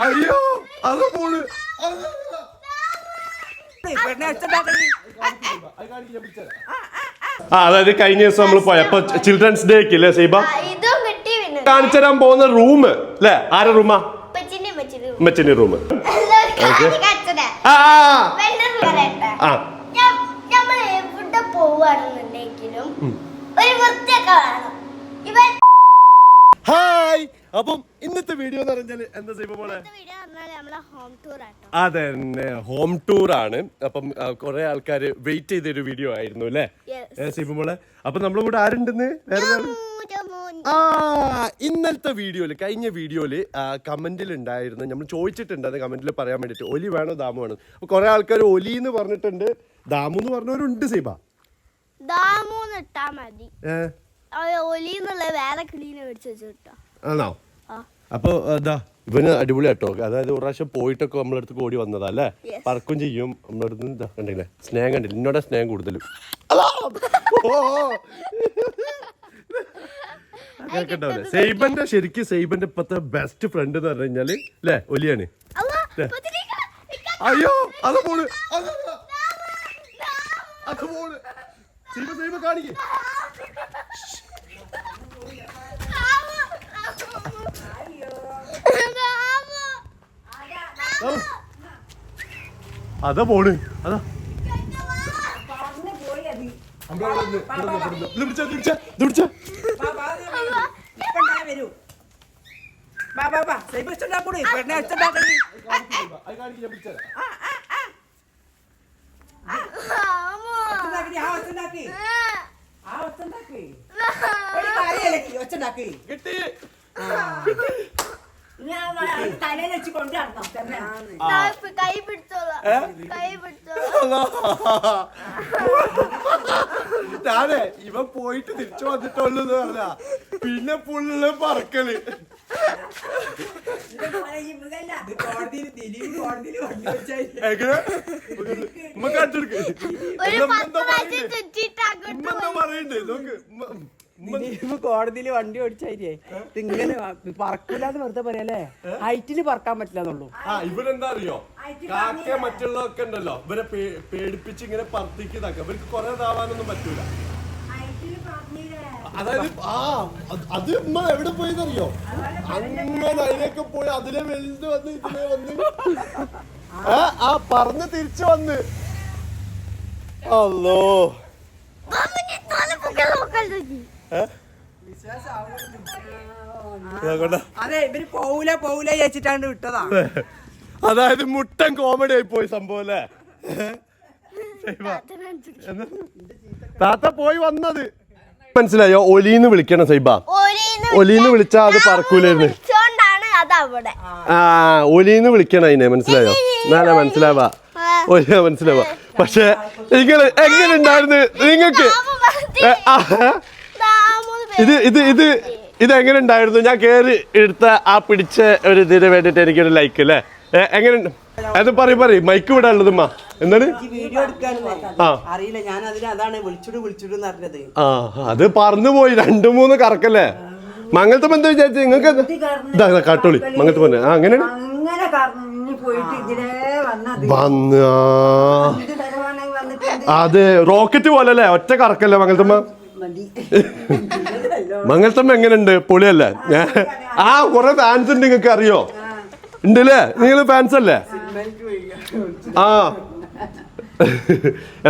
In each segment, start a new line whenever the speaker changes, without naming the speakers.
അയ്യോ അത് പോണ്. അതായത് കഴിഞ്ഞ ദിവസം നമ്മൾ പോയപ്പോ ചിൽഡ്രൻസ് ഡേക്ക് ഇല്ലേ സൈബ കാണിച്ചു തരാൻ പോകുന്ന റൂം അല്ലേ? ആരുടെ റൂമാ? ഉമ്മച്ചിന്റെ റൂം. ഹായ്, അപ്പം ഇന്നത്തെ വീഡിയോ എന്ന് പറഞ്ഞാൽ എന്താ സൈബ പോലെ? അതന്നെ, ഹോം ടൂർ ആണ്. അപ്പം കുറെ ആൾക്കാര് വെയിറ്റ് ചെയ്തൊരു വീഡിയോ ആയിരുന്നു അല്ലേ സൈബ പോലെ? അപ്പൊ നമ്മുടെ കൂടെ ആരുണ്ടെന്ന് ഇന്നലത്തെ വീഡിയോയില്, കഴിഞ്ഞ വീഡിയോയില് കമന്റിൽ ഉണ്ടായിരുന്നു, നമ്മൾ ചോദിച്ചിട്ടുണ്ട് അത് കമന്റിൽ പറയാൻ വേണ്ടിട്ട്, ഒലി വേണോ ദാമു വേണോ? അപ്പൊ കുറെ ആൾക്കാർ ഒലി എന്ന് പറഞ്ഞിട്ടുണ്ട്, ദാമു എന്ന് പറഞ്ഞവരുണ്ട് സൈബ. ആണോ? അപ്പൊ അതാ ഇവന് അടിപൊളി കേട്ടോ. അതായത് ഒരു പ്രാവശ്യം പോയിട്ടൊക്കെ നമ്മളടുത്ത് ഓടി വന്നതാ അല്ലേ? പറക്കും ചെയ്യും നമ്മളടുത്ത്. ഇതാ കണ്ടില്ലേ, സ്നേഹം കണ്ടില്ല, എന്നോட സ്നേഹം കൂടുതലും കേൾക്കണ്ടാവില്ലേ? സൈബന്റെ ശരിക്കും സൈബന്റെ ഇപ്പത്തെ ബെസ്റ്റ് ഫ്രണ്ട് എന്ന് പറഞ്ഞു കഴിഞ്ഞാല് അല്ലേ ഒലിയാണ്. അയ്യോ അത് പോണ്, അത് പോണ്. സൈബ സൈബ കാണിക്കേ. അതാ പോണ്, അതാ ഞാനേ ഇവ പോയിട്ട് തിരിച്ചു വന്നിട്ടുള്ളൂ പറഞ്ഞ പിന്നെ പുള്ളി പറക്കല്.
കോടതിയില് വണ്ടി ഓടിച്ചായില്ലേ ഇങ്ങനെ പറക്കില്ലാന്ന് വെറുതെ പറയല്ലേ, ഹൈറ്റില് പറക്കാൻ പറ്റില്ലെന്നുള്ളൂ.
ഇവരെന്താ അറിയോ, കാക്ക മറ്റുള്ളതൊക്കെ ഉണ്ടല്ലോ ഇവരെ പേടിപ്പിച്ച് ഇങ്ങനെ പറത്തിക്ക് ഇതാക്കുക. ഇവർക്ക് കുറെ ഇതാവാനൊന്നും പറ്റൂല. അതായത് അത് ഉമ്മ എവിടെ പോയെന്നറിയോ, അങ്ങനെ അതിനൊക്കെ പോയി അതിലെ വലുത് വന്ന് ഇതിലെ വന്ന് പറന്ന് തിരിച്ചു വന്ന്. അല്ലോ
അതെ, ഇവര് പോവൂല പോവൂല ചേച്ചിട്ടാണ്ട് വിട്ടതാ.
അതായത് മുട്ടൻ കോമഡി ആയി പോയി സംഭവം അല്ലേ? താത്ത പോയി വന്നത് മനസ്സിലായോ? ഒലീന്ന് വിളിക്കണം സൈബ. ഒലീന്ന് വിളിച്ചാ അത് പറക്കൂലായിരുന്നു. ഒലീന്ന് വിളിക്കണം അതിനെ, മനസ്സിലായോ? ഞാനാ മനസ്സിലാവാ, ഒലിയാ മനസ്സിലാവാ. പക്ഷെ നിങ്ങൾ എങ്ങനെ ഉണ്ടായിരുന്നു നിങ്ങൾക്ക്? ഇത് എങ്ങനെ ഉണ്ടായിരുന്നു? ഞാൻ കേറി എടുത്ത ആ പിടിച്ച ഒരു ഇതിന് വേണ്ടിട്ട് എനിക്കൊരു ലൈക്ക് അല്ലേ? എങ്ങനെ അത് പറയും മൈക്ക് വിടാ ഉള്ളതുമ്മ എന്താണ്?
അറിയില്ല, ഞാൻ അതാണ് വിളിച്ചിട്ട്.
അത് പറന്നു പോയി 2-3 കറക്കല്ലേ. മംഗലത്തെ എന്താ വിചാരിച്ചു നിങ്ങൾക്ക്? കാട്ടോളി മംഗലത്തെ പൊന്നെ അങ്ങനെയാണ് അതെ, റോക്കറ്റ് പോലല്ലേ, ഒറ്റ കറക്കല്ലേ മംഗലത്തമ്മ. മംഗലത്തമ്മ എങ്ങനെയുണ്ട്? പൊളിയല്ലേ? കൊറേ ഫാൻസ് ഉണ്ട്, നിങ്ങൾക്ക് അറിയോ? ഉണ്ടല്ലേ, നിങ്ങൾ ഫാൻസ് അല്ലേ?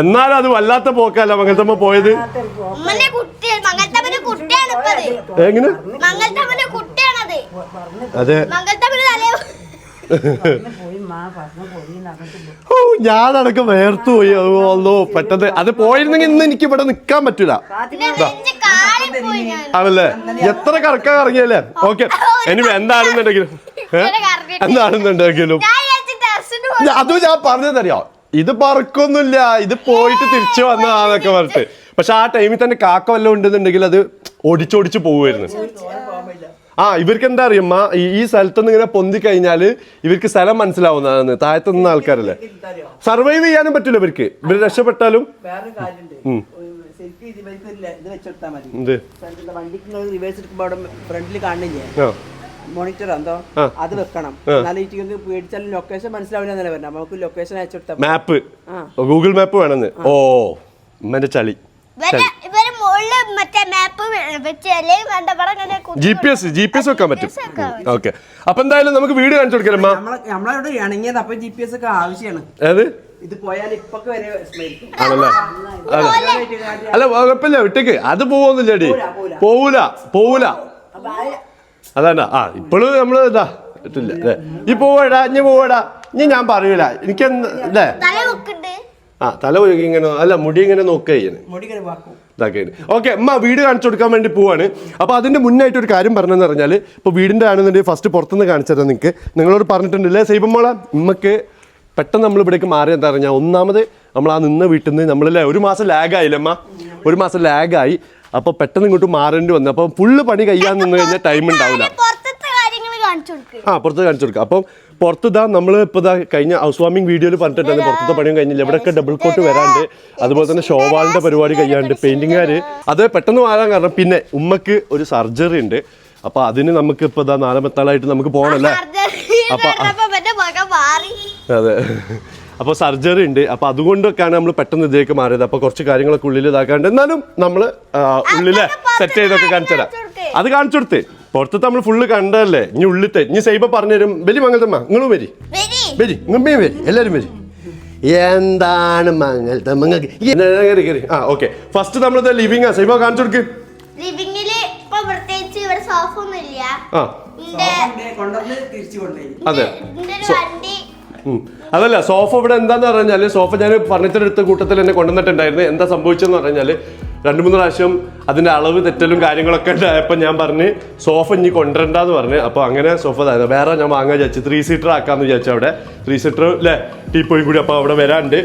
എന്നാലും അത് വല്ലാത്ത പോക്കല്ല മംഗലത്തമ്മ പോയത്. എങ്ങനെ? അതെ, ഞാനടക്കം വേർത്തു പോയി. ഒന്നോ പെട്ടെന്ന് അത് പോയിരുന്നെങ്കിൽ ഇന്ന് എനിക്ക് ഇവിടെ നിക്കാൻ പറ്റൂല ആണല്ലേ? എത്ര കറക്കാൻ ഇറങ്ങിയല്ലേ? ഓക്കെ, എനിക്ക് എന്താണെന്നുണ്ടെങ്കിലും അതും ഞാൻ പറഞ്ഞതറിയോ, ഇത് പറക്കൊന്നുമില്ല, ഇത് പോയിട്ട് തിരിച്ചു വന്നതാന്നൊക്കെ പറഞ്ഞിട്ട്. പക്ഷെ ആ ടൈമിൽ തന്നെ കാക്ക വല്ലതും ഉണ്ടെന്നുണ്ടെങ്കിൽ അത് ഓടിച്ചോടിച്ച് പോവുമായിരുന്നു. ഇവർക്ക് എന്താ അറിയമ്മ, ഈ സ്ഥലത്തുനിന്ന് ഇങ്ങനെ പൊന്തി കഴിഞ്ഞാല് ഇവർക്ക് സ്ഥലം മനസ്സിലാവുന്നതാണ്. താഴത്ത് നിന്ന ആൾക്കാരല്ലേ, സർവൈവ് ചെയ്യാനും പറ്റില്ല ഇവർക്ക്. ഇവര് രക്ഷപ്പെട്ടാലും
മോണിറ്റർ എന്തോ അത് വെക്കണം. എന്നാലും ഈ പേടിച്ചാലും ലൊക്കേഷൻ മനസ്സിലാവില്ല പറഞ്ഞ നമുക്ക് ലൊക്കേഷൻ അയച്ചു കൊടുത്താൽ
മാപ്പ് ഗൂഗിൾ മാപ്പ് വേണമെന്ന്. ഓ ഉമ്മന്റെ ചളി. GPS വെക്കാൻ പറ്റും. ഓക്കെ, അപ്പൊ എന്തായാലും നമുക്ക് വീട് കാണിച്ചു കൊടുക്കാം.
നമ്മളവിടെ ഇണങ്ങിയത് അപ്പൊ GPS ഒക്കെ ആവശ്യമാണ്.
ഏത്
ഇത് പോയാൽ ഇപ്പൊക്കെ വരെ
ആണല്ലേ? അല്ല കുഴപ്പമില്ല, വിട്ടേക്ക്. അത് പോവൊന്നുമില്ലടി, പോവൂല. അതാണ്ടാ ഇപ്പോഴും നമ്മള് ഇതാ ഇട്ടില്ല. ഈ പോവാടാ ഇനി ഞാൻ പറയൂല. എനിക്ക് അല്ലേ തല ഇങ്ങനെ അല്ല മുടി ഇങ്ങനെ നോക്കുക ഇതാക്കിയാണ്. ഓക്കെ, അമ്മ വീട് കാണിച്ചു കൊടുക്കാൻ വേണ്ടി പോവാണ്. അപ്പോൾ അതിന്റെ മുന്നായിട്ട് ഒരു കാര്യം പറഞ്ഞെന്ന് പറഞ്ഞാൽ, ഇപ്പോൾ വീടിന്റെ ആണെന്നുണ്ടെങ്കിൽ ഫസ്റ്റ് പുറത്തുനിന്ന് കാണിച്ചു തരാം. നിങ്ങളോട് പറഞ്ഞിട്ടുണ്ടല്ലേ സൈബമ്മോളെ, ഉമ്മക്ക് പെട്ടെന്ന് നമ്മൾ ഇവിടേക്ക് മാറി. എന്താ പറഞ്ഞാൽ ഒന്നാമത് നമ്മൾ ആ നിന്ന വീട്ടിൽ നിന്ന് നമ്മളല്ലേ 1 മാസം ലാഗായില്ലേ അമ്മ? 1 മാസം ലാഗായി. അപ്പോൾ പെട്ടെന്ന് ഇങ്ങോട്ട് മാറേണ്ടി വന്നു. അപ്പം ഫുള്ള് പണി കഴിയാൻ നിന്ന് കഴിഞ്ഞാൽ ടൈം ഉണ്ടാവില്ല. പുറത്ത് കാണിച്ചു കൊടുക്കുക. അപ്പം പുറത്ത് ഇതാ നമ്മൾ ഇപ്പോൾ ഇതാ കഴിഞ്ഞ ഹൗസ് വാമിംഗ് വീഡിയോയിൽ പറഞ്ഞിട്ടുണ്ട് പുറത്തെ പണിയും കഴിഞ്ഞില്ല. ഇവിടെയൊക്കെ ഡബിൾ കോട്ട് വരാണ്ട്, അതുപോലെ തന്നെ ഷോവാളിൻ്റെ പരിപാടി കഴിയാണ്ട്, പെയിൻറ്റിങ്ങുകാർ അത് പെട്ടെന്ന് മാറാൻ കാരണം പിന്നെ ഉമ്മക്ക് ഒരു സർജറി ഉണ്ട്. അപ്പോൾ അതിന് നമുക്ക് ഇപ്പോൾ ഇതാ 4 ആയിട്ട് നമുക്ക് പോകണല്ലേ. അതെ, അപ്പോൾ സർജറി ഉണ്ട്. അപ്പോൾ അതുകൊണ്ടൊക്കെയാണ് നമ്മൾ പെട്ടെന്ന് ഇതിലേക്ക് മാറിയത്. അപ്പോൾ കുറച്ച് കാര്യങ്ങളൊക്കെ ഉള്ളിൽ ഇതാക്കാണ്ട്, എന്നാലും നമ്മൾ ഉള്ളിലെ സെറ്റ് ചെയ്തൊക്കെ കാണിച്ചു തരാം. അത് കാണിച്ചു കൊടുത്തേ. പുറത്ത് നമ്മൾ ഫുള്ള് കണ്ടല്ലേ. ഇനി ഉള്ളിത്തെ ഇനി സൈബ പറഞ്ഞുതരും. വലിയ മംഗലത്തമ്മ നിങ്ങളും വരി, ഇങ്ങമ്മയും വരി, എല്ലാവരും വരി. എന്താണ് മംഗലത്തമ്മ? ഓക്കെ, ഫസ്റ്റ് നമ്മളിത് ലിവിംഗ് സൈബ കാണിച്ചു കൊടുക്ക്. അതെ, അതല്ല സോഫ ഇവിടെ എന്താന്ന് പറഞ്ഞാല്, സോഫ ഞാൻ ഫർണിച്ചർ എടുത്ത കൂട്ടത്തിൽ എന്നെ കൊണ്ടുവന്നിട്ടുണ്ടായിരുന്നു. എന്താ സംഭവിച്ചെന്ന് പറഞ്ഞാല് 2-3 പ്രാവശ്യം അതിന്റെ അളവ് തെറ്റലും കാര്യങ്ങളൊക്കെ ഉണ്ടായപ്പോൾ ഞാൻ പറഞ്ഞ് സോഫ ഇനി കൊണ്ടുവരണ്ടെന്ന് പറഞ്ഞു. അപ്പോൾ അങ്ങനെ സോഫ വേറെ ഞാൻ വാങ്ങാൻ വിചാരിച്ചു. 3 സീറ്റർ ആക്കാന്ന് വിചാരിച്ചു. അവിടെ 3 സീറ്റർ അല്ലേ, ടീപ്പോയും കൂടി. അപ്പോൾ അവിടെ വരാണ്ട്.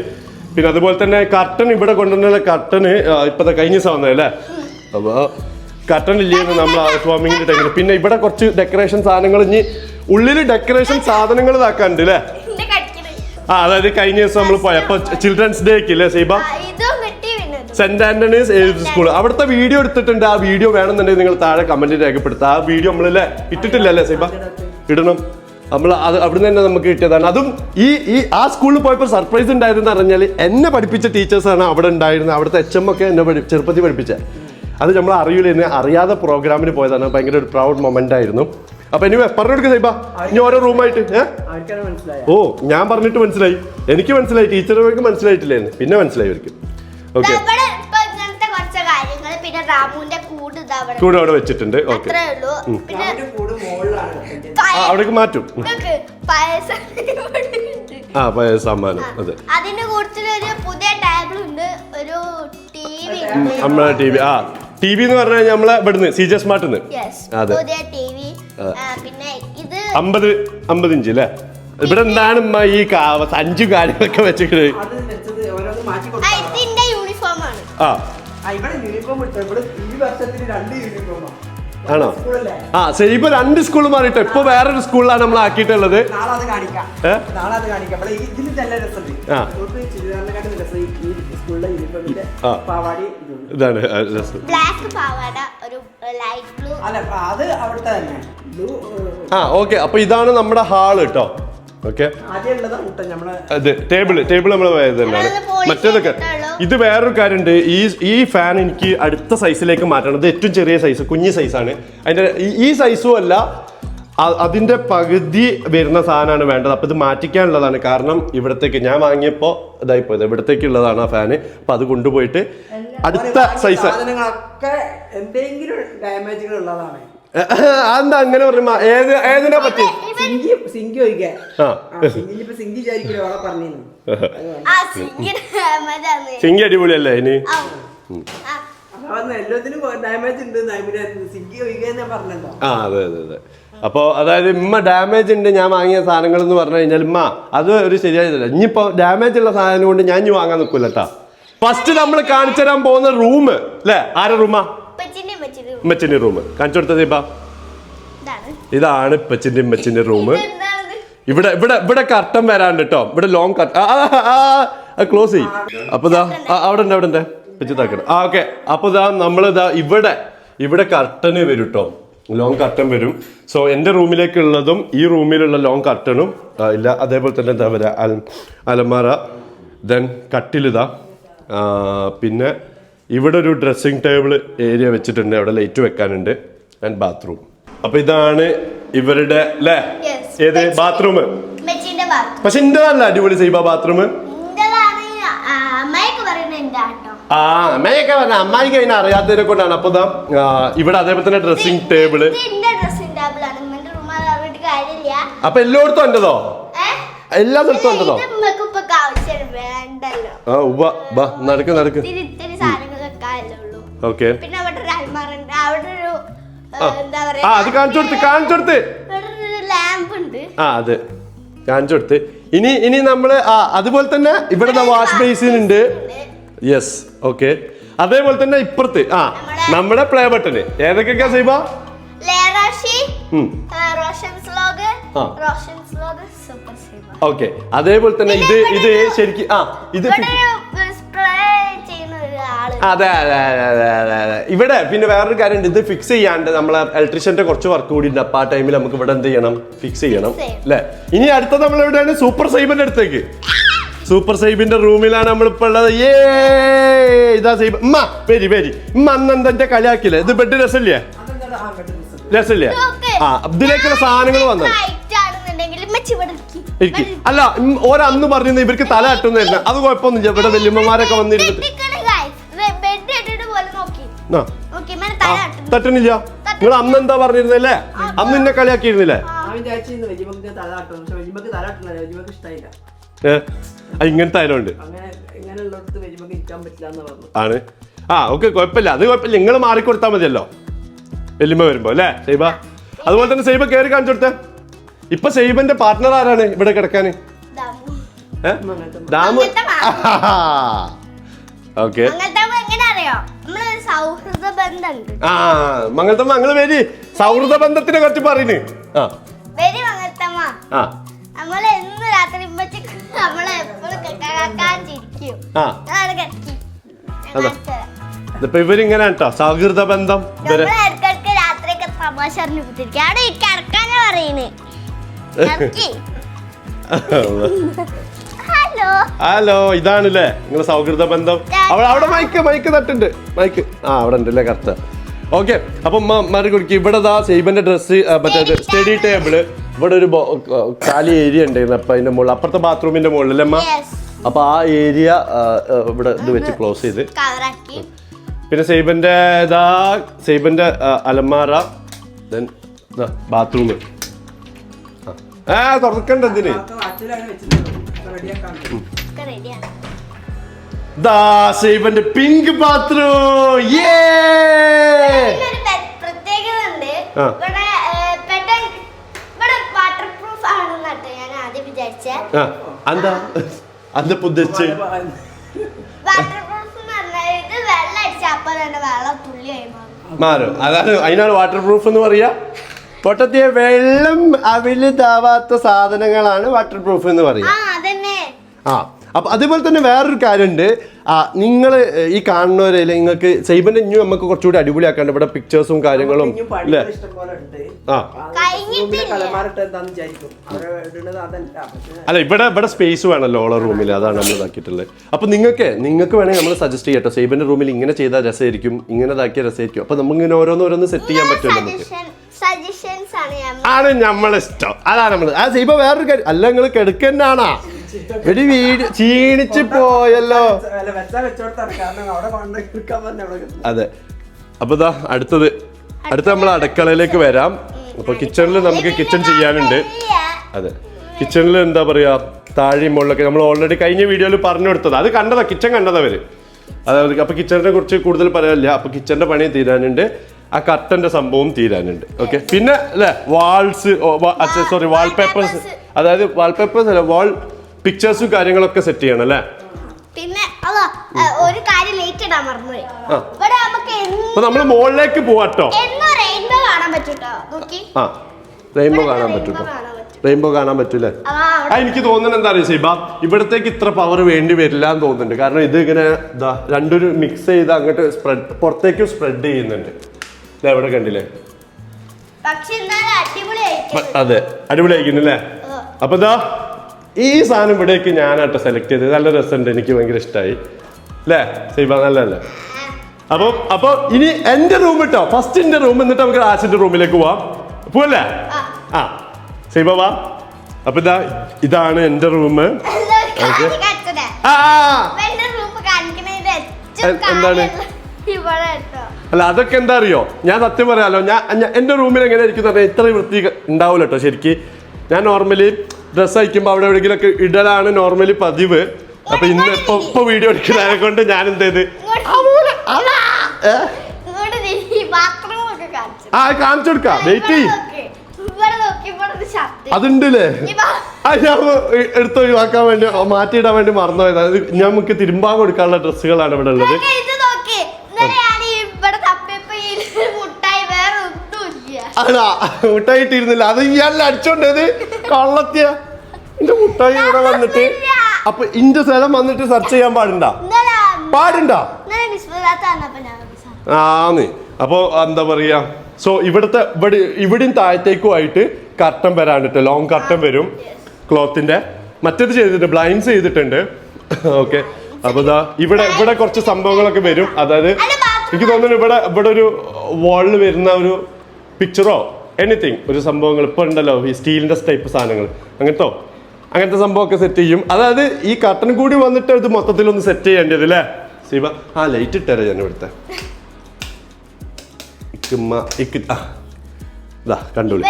പിന്നെ അതുപോലെ തന്നെ കർട്ടൻ ഇവിടെ കൊണ്ടുവന്ന കർട്ടന് ഇപ്പോഴത്തെ കഴിഞ്ഞ ദിവസം വന്നതല്ലേ. അപ്പോൾ കർട്ടൻ ഇല്ലായിരുന്നു നമ്മൾ ഹൗസ് വാമിങ്ങിന്റെ ടൈമിൽ. പിന്നെ ഇവിടെ കുറച്ച് ഡെക്കറേഷൻ സാധനങ്ങൾ, ഇനി ഉള്ളിൽ ഡെക്കറേഷൻ സാധനങ്ങൾ ഇതാക്കാണ്ട് അല്ലേ. അതായത് കഴിഞ്ഞ ദിവസം നമ്മൾ പോയ അപ്പൊ ചിൽഡ്രൻസ് ഡേക്ക് അല്ലേ സൈബ, സെന്റ് ആന്റണീസ് സ്കൂൾ അവിടുത്തെ വീഡിയോ എടുത്തിട്ടുണ്ട്. ആ വീഡിയോ വേണമെന്നുണ്ടെങ്കിൽ നിങ്ങൾ താഴെ കമന്റിൽ രേഖപ്പെടുത്തുക. ആ വീഡിയോ നമ്മളല്ലേ ഇട്ടിട്ടില്ല അല്ലേ സൈബ? ഇടണം. നമ്മൾ അത് അവിടുന്ന് തന്നെ നമുക്ക് കിട്ടിയതാണ്. അതും ഈ ആ സ്കൂളിൽ പോയപ്പോൾ സർപ്രൈസ് ഉണ്ടായതെന്ന് പറഞ്ഞാൽ എന്നെ പഠിപ്പിച്ച ടീച്ചേഴ്സാണ് അവിടെ ഉണ്ടായിരുന്നത്. അവിടുത്തെ HM ഒക്കെ എന്നെ ചെറുപ്പത്തിൽ പഠിപ്പിച്ചത്. അത് നമ്മൾ അറിയില്ല, അറിയാതെ പ്രോഗ്രാമിന് പോയതാണ്. ഭയങ്കര ഒരു പ്രൗഡ് മൊമെന്റ് ആയിരുന്നു. അപ്പൊ ഇനി പറഞ്ഞു കൊടുക്കുക സൈബ, ഇനി ഓരോ റൂമായിട്ട്. ഓ ഞാൻ പറഞ്ഞിട്ട് മനസ്സിലായി, എനിക്ക് മനസ്സിലായി, ടീച്ചർക്ക് മനസ്സിലായിട്ടില്ലായിരുന്നു, പിന്നെ മനസ്സിലായി അവർക്ക്. ഓക്കെ, കൂടെ അവിടെ വെച്ചിട്ടുണ്ട്. ഓക്കെ, അവിടേക്ക് മാറ്റും. പഴയ സാമാനം. അതെ, നമ്മളെ TV എന്ന് പറഞ്ഞു കഴിഞ്ഞാൽ നമ്മളെ ഇവിടുന്ന് CJ സ്മാർട്ട്. അതെ, 50 ഇഞ്ച് അല്ലേ. ഇവിടെ എന്താണ് ഈ 5 കാര്യങ്ങളൊക്കെ വെച്ചിട്ട്? ആണോ? സൈബ 2 സ്കൂൾ മാറിട്ടോ. ഇപ്പൊ വേറൊരു സ്കൂളിലാണ് നമ്മൾ ആക്കിയിട്ടുള്ളത്. ഇതാണ് ഓക്കെ. അപ്പൊ ഇതാണ് നമ്മുടെ ഹാള് കേട്ടോ. ഓക്കെ, ടേബിൾ നമ്മൾ തന്നെയാണ്. മറ്റേതൊക്കെ ഇത് വേറൊരു കാര്യമുണ്ട്. ഈ ഫാൻ എനിക്ക് അടുത്ത സൈസിലേക്ക് മാറ്റണം. ഇത് ഏറ്റവും ചെറിയ സൈസ്, കുഞ്ഞു സൈസാണ്. അതിന്റെ ഈ സൈസും അല്ല, അതിന്റെ പകുതി വരുന്ന സാധനമാണ് വേണ്ടത്. അപ്പൊ ഇത് മാറ്റിക്കാനുള്ളതാണ്. കാരണം ഇവിടത്തേക്ക് ഞാൻ വാങ്ങിയപ്പോൾ ഇതായിപ്പോയത്, ഇവിടത്തേക്കുള്ളതാണ് ആ ഫാന്. അപ്പൊ അത് കൊണ്ടുപോയിട്ട് അടുത്ത സൈസ്.
എന്തെങ്കിലും ഡാമേജുകൾ ഉള്ളതാണ്.
അതെന്താ അങ്ങനെ പറയുമ്പോ ഏതിനെ പറ്റി? സിങ്കി അടിപൊളിയല്ലേ ഇനി? അതെ അതെ അതെ. അപ്പോൾ അതായത് ഇമ്മ ഡാമേജ് ഉണ്ട് ഞാൻ വാങ്ങിയ സാധനങ്ങൾ എന്ന് പറഞ്ഞു കഴിഞ്ഞാൽ ഇമ്മ അത് ഒരു ശരിയായില്ല. ഇനിയിപ്പോ ഡാമേജ് ഉള്ള സാധനം കൊണ്ട് ഞാൻ ഇനി വാങ്ങാൻ നിൽക്കില്ല കേട്ടാ. ഫസ്റ്റ് നമ്മൾ കാണിച്ചു തരാൻ പോകുന്ന റൂം അല്ലേ, ആരുടെ റൂമാ? ഉമ്മച്ചിന്റെ റൂം കാണിച്ചു കൊടുത്തത് ഇപ്പ ഇതാണ് ഉമ്മച്ചിന്റെ റൂം. ഇവിടെ ഇവിടെ ഇവിടെ കർട്ടൻ വരാണ്ട് കേട്ടോ. ഇവിടെ ലോങ് കർട്ടൻ ക്ലോസ് ചെയ്യും. അപ്പൊ ഇതാ അവിടെ ഉണ്ട് വെച്ചിട്ടാക്കണം. ഓക്കെ, അപ്പൊ ഇതാ നമ്മളിതാ ഇവിടെ കർട്ടന് വരും കേട്ടോ. ലോങ് കർട്ടൻ വരും. സോ എൻ്റെ റൂമിലേക്കുള്ളതും ഈ റൂമിലുള്ള ലോങ് കർട്ടനും ഇല്ല. അതേപോലെ തന്നെ എന്താ പറയുക, അലമാര, ദെൻ കട്ടിലിതാ, പിന്നെ ഇവിടെ ഒരു ഡ്രസ്സിങ് ടേബിൾ ഏരിയ വെച്ചിട്ടുണ്ട്, അവിടെ ലൈറ്റ് വെക്കാനുണ്ട്, ആൻഡ് ബാത്റൂം. അപ്പൊ ഇതാണ് ഇവരുടെ അല്ലേ ഏത് ബാത്റൂം. പക്ഷെ ഇന്റേതല്ല അടിപൊളി സൈബ ബാത്റൂം. അമ്മയൊക്കെ പറഞ്ഞ അമ്മായിക്ക് അതിനെ അറിയാത്തതിനെ കൊണ്ടാണ്. അപ്പൊ ഇവിടെ അതേപോലെ തന്നെ ഡ്രസ്സിംഗ് ടേബിള്. അപ്പൊ എല്ലായിടത്തും എന്റെതോ, എല്ലാ സ്ഥലത്തും എന്റെതോ. നടക്ക് നടക്ക്. ഓക്കെ, അത് കാണിച്ചു കൊടുത്ത് അതെ കാണിച്ചു കൊടുത്ത്. ഇനി നമ്മള് അതുപോലെ തന്നെ ഇവിടെ വാഷ് ബേസിൻ ഉണ്ട്. Yes, okay. അതേപോലെ തന്നെ ഇപ്പുറത്ത് നമ്മുടെ പ്ലേ ബട്ടണ് ഏതൊക്കെയാ സൈബ? ഓക്കെ. അതേപോലെ തന്നെ ഇത് ശരിക്കും ഇത് അതെ അതെ അതെ അതെ അതെ. ഇവിടെ പിന്നെ വേറൊരു കാര്യമുണ്ട്, ഇത് ഫിക്സ് ചെയ്യാണ്ട് നമ്മളെ ഇലക്ട്രീഷ്യന്റെ കുറച്ച് വർക്ക് കൂടി ഉണ്ട്. അപ്പൊ ആ ടൈമിൽ നമുക്ക് ഇവിടെ എന്ത് ചെയ്യണം, ഫിക്സ് ചെയ്യണം അല്ലേ. ഇനി അടുത്ത നമ്മൾ എവിടെയാണ്? സൂപ്പർ സൈബിന്റെ അടുത്തേക്ക്. സൂപ്പർ സൈബിന്റെ റൂമിലാണ് നമ്മളിപ്പോ ഉള്ളത്. ഇതാ സൈബ്. ഉമ്മ വരി ഉമ്മ അന്ന് എന്താ കളിയാക്കില്ലേ? ഇത് ബെഡ് രസമില്ലേ? രസമില്ലേ? ഇതിലേക്കുള്ള സാധനങ്ങൾ വന്നത് അല്ല, ഓരന്ന് പറഞ്ഞിരുന്ന ഇവർക്ക് തല തട്ടുന്നായിരുന്നു. അത് കുഴപ്പമൊന്നുമില്ല. ഇവിടെ വല്യമ്മമാരൊക്കെ വന്നിരുന്നിട്ട് തട്ടുന്നില്ല. നിങ്ങൾ അന്ന് എന്താ പറഞ്ഞിരുന്നല്ലേ? അന്ന് എന്നെ കളിയാക്കിയിരുന്നില്ലേ? ഇങ്ങനത്തെ ആയതുകൊണ്ട് ആണ്. ഓക്കെ, കുഴപ്പമില്ല, അത് കുഴപ്പമില്ല. നിങ്ങൾ മാറിക്കൊടുത്താൽ മതിയല്ലോ വല്യമ്മ വരുമ്പോ അല്ലേ സൈബ? അതുപോലെ തന്നെ സൈബ കയറി കാണിച്ചു കൊടുത്തേ. ഇപ്പൊ സൈബന്റെ പാർട്ട്ണർ ആരാണ് ഇവിടെ കിടക്കാന്? ദാമു. ഓക്കെ, മംഗളത്തമ്മ ഞങ്ങള് വരി സൗഹൃദ ബന്ധത്തിനെ കുറിച്ച് പറയുന്നു. ഇപ്പൊ ഇവരിങ്ങനെ കേട്ടോ സൗഹൃദ ബന്ധം. ഹലോ, ഇതാണല്ലേ നിങ്ങളെ സൗഹൃദ ബന്ധം. അവിടെ മൈക്ക് തട്ടുണ്ട്. മൈക്ക് അവിടെ ഉണ്ടല്ലേ കറക്റ്റ്. ഓക്കെ, അപ്പൊ മാറി കൊടുക്കും. ഇവിടെ സൈബന്റെ ഡ്രസ്സ്, മറ്റേ സ്റ്റഡി ടേബിള്, ഇവിടെ ഒരു കാലി ഏരിയ ഉണ്ടായിരുന്നു. അപ്പൊ അതിന്റെ മുകളിൽ അപ്പുറത്തെ ബാത്റൂമിന്റെ മുകളിലല്ലേ അമ്മ? അപ്പൊ ആ ഏരിയ ഇവിടെ ഇത് വെച്ച് ക്ലോസ് ചെയ്ത്. പിന്നെ സൈബന്റെ അലമാര, ദെൻ ബാത്റൂം. തുറക്കണ്ട എന്തിന്? സൈബന്റെ പിങ്ക് ബാത്റൂം. എന്താ അതിപ്പോ ഉദ്ദേശിച്ച്? മാറും, അതാണ് അതിനാണ് വാട്ടർ പ്രൂഫ് എന്ന് പറയാ. പൊട്ടത്തിയ വെള്ളം അവിലുതാവാത്ത സാധനങ്ങളാണ് വാട്ടർ പ്രൂഫ് എന്ന് പറയാ. അപ്പൊ അതേപോലെ തന്നെ വേറൊരു കാര്യമുണ്ട്. നിങ്ങൾ ഈ കാണുന്നവരെ നിങ്ങൾക്ക് സൈബന്റെ ഇഞ്ഞു നമുക്ക് കുറച്ചുകൂടി അടിപൊളിയാക്കാണ്ട് ഇവിടെ പിക്ചേഴ്സും കാര്യങ്ങളും അല്ലേ? അല്ല, ഇവിടെ സ്പേസ് വേണമല്ലോ ഓളെ റൂമിൽ, അതാണ് നമ്മൾ ഇതാക്കിയിട്ടുള്ളത്. അപ്പൊ നിങ്ങൾക്ക് വേണമെങ്കിൽ നമ്മൾ സജസ്റ്റ് ചെയ്യട്ടോ, സൈബന്റെ റൂമിൽ ഇങ്ങനെ ചെയ്താൽ രസമായിരിക്കും, ഇങ്ങനെ ഇതാക്കിയ രസമായിരിക്കും. അപ്പൊ നമുക്കിങ്ങനെ ഓരോന്ന് സെറ്റ് ചെയ്യാൻ പറ്റുമല്ലോ നമുക്ക്. ആണ് നമ്മളിഷ്ടം, അതാണ് നമ്മള്. സൈബ വേറൊരു കാര്യം അല്ല, നിങ്ങൾ കിടക്കന്നാണാ ഒരു വീട് ക്ഷീണിച്ച് പോയല്ലോ. അതെ, അപ്പൊ അടുത്ത നമ്മൾ അടുക്കളയിലേക്ക് വരാം. അപ്പൊ കിച്ചണിൽ നമുക്ക് കിച്ചൺ ചെയ്യാനുണ്ട്. അതെ, കിച്ചണിൽ എന്താ പറയാ, താഴെയും മുകളിലൊക്കെ നമ്മൾ ഓൾറെഡി കഴിഞ്ഞ വീഡിയോയിൽ പറഞ്ഞു കൊടുത്തത്. അത് കണ്ടതാ, കിച്ചൺ കണ്ടതവര്. അതായത് അപ്പൊ കിച്ചണിനെ കുറിച്ച് കൂടുതൽ പറയാനില്ല. അപ്പൊ കിച്ചണിന്റെ പണി തീരാനുണ്ട്, ആ കർട്ടന്റെ സംഭവം തീരാനുണ്ട്. ഓക്കെ, പിന്നെ അല്ലെ വാൾപേപ്പേഴ്സ്, അതായത് വാൾപേപ്പേഴ്സ് അല്ല, വാൾ പിക്ചേഴ്സും കാര്യങ്ങളൊക്കെ സെറ്റ് ചെയ്യണം അല്ലേ?
പിന്നെ ഒരു കാര്യം ലേറ്റ് ഇടാൻ മറന്നുപോയി.
അപ്പൊ നമ്മള് മുകളിലേക്ക് പോവാട്ടോ. റെയിൻബോ കാണാൻ പറ്റൂട്ടോ. റെയിൻബോ കാണാൻ പറ്റൂലേ? എനിക്ക് തോന്നുന്നത് എന്താ അറിയാം സൈബ, ഇവിടത്തേക്ക് ഇത്ര പവർ വേണ്ടി വരില്ല എന്ന് തോന്നുന്നുണ്ട്. കാരണം ഇത് ഇങ്ങനെ രണ്ടൊരു മിക്സ് ചെയ്ത് അങ്ങോട്ട് പുറത്തേക്ക് സ്പ്രെഡ് ചെയ്യുന്നുണ്ട്. ഇവിടെ കണ്ടില്ലേ?
പക്ഷെ എന്നാലും അടിപൊളിയായിരിക്കും.
അതെ അടിപൊളിയായിരിക്കുന്നു അല്ലേ? അപ്പൊ ഇതാ ഈ സാധനം ഇവിടേക്ക് ഞാനാട്ടോ സെലക്ട് ചെയ്തത്. നല്ല രസമുണ്ട്, എനിക്ക് ഭയങ്കര ഇഷ്ടമായി അല്ലേ സൈബ? നല്ലല്ലേ? അപ്പൊ ഇനി എന്റെ റൂം കേട്ടോ, ഫസ്റ്റ് എന്റെ റൂം, എന്നിട്ട് നമുക്ക് ആശിന്റെ റൂമിലേക്ക് പോവല്ലേ? ആ സൈബ വാ. അപ്പൊ ഇതാണ് എന്റെ റൂം. എന്താണ്? അല്ല അതൊക്കെ എന്താ അറിയോ, ഞാൻ സത്യം പറയാലോ, ഞാൻ എന്റെ റൂമിൽ എങ്ങനെ ഇരിക്കുന്ന ഇത്ര വൃത്തി ഉണ്ടാവില്ല കേട്ടോ ശരിക്ക്. ഞാൻ നോർമലി ഡ്രസ്സ് അയക്കുമ്പോ അവിടെ എവിടെയെങ്കിലും ഒക്കെ ഇടലാണ് നോർമലി പതിവ്. അപ്പൊ ഇന്ന് ഇപ്പൊ വീഡിയോ എടുക്കുന്നതിനെ കൊണ്ട് ഞാൻ എന്ത് ചെയ്ത് കാണിച്ചു കൊടുക്കാം. വെയിറ്റ് ചെയ്യും, അതുണ്ടല്ലേ? ഞാൻ എടുത്ത് ഒഴിവാക്കാൻ വേണ്ടി മാറ്റിയിടാൻ വേണ്ടി മറന്നുപോയത്. അത് നമുക്ക് തിരുമ്പാൻ കൊടുക്കാനുള്ള ഡ്രസ്സുകളാണ് ഇവിടെ ഉള്ളത്. അതാ മുട്ടായി ഇട്ടിരുന്നില്ല, അത് ഇയാളെ അടിച്ചോണ്ടത് കള്ളത്തിയ. എന്റെ മുട്ടായി ഇവിടെ വന്നിട്ട് അപ്പൊ ഇന്റെ സ്ഥലം വന്നിട്ട് സെർച്ച് ചെയ്യാൻ പാടുണ്ടോ? ആന്ന്. അപ്പൊ എന്താ പറയാ, സോ ഇവിടെയും താഴത്തേക്കുമായിട്ട് കർട്ടൻ വരാണ്ടിട്ട് ലോങ് കർട്ടൻ വരും ക്ലോത്തിന്റെ. മറ്റേത് ചെയ്തിട്ടുണ്ട്, ബ്ലൈൻഡ്സ് ചെയ്തിട്ടുണ്ട്. ഓക്കെ, അപ്പൊ ഇവിടെ കുറച്ച് സംഭവങ്ങളൊക്കെ വരും. അതായത് എനിക്ക് തോന്നുന്നു ഇവിടെ ഒരു വാളിൽ വരുന്ന ഒരു പിക്ചറോ എനിത്തിങ് ഒരു സംഭവങ്ങൾ ഇപ്പൊ ഉണ്ടല്ലോ, ഈ സ്റ്റീലിന്റെ ടൈപ്പ് സാധനങ്ങൾ, അങ്ങനത്തെ സംഭവമൊക്കെ സെറ്റ് ചെയ്യും. അതായത് ഈ കർട്ടൻ കൂടി വന്നിട്ട് ഇത് മൊത്തത്തിലൊന്ന് സെറ്റ് ചെയ്യേണ്ടത് അല്ലേ സീബ? ആ ലൈറ്റ് ഇട്ടേരാ ഞാൻ ഇവിടുത്തെ കണ്ടോളി.